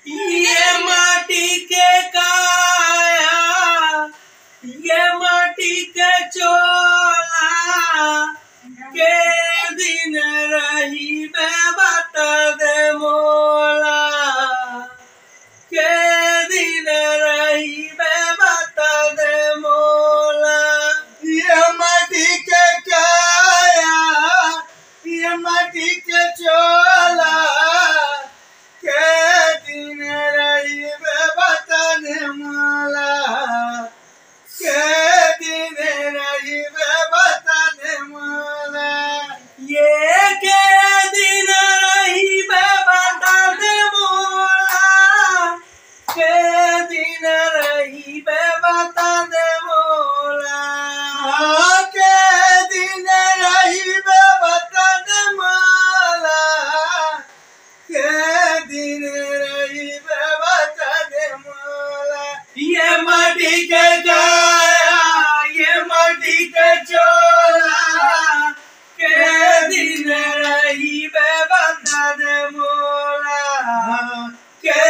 ये माटी के काया, ये माटी के चोला, के दिन रही बता दे मोला, के दिन रही बता दे मोला। ये माटी के काया, ये माटी के चोला, के दिन रही बता दे मोला, के दिन रही बता दे मोला। ये के दिन रही बता दे मोला, के दिन रही बता दे मोला, के दिन रही बता दे मोला, के दिन रही बता दे मोला। ये माटी के काया, ये माटी के चोला, के दिन रही बता दे मोला, के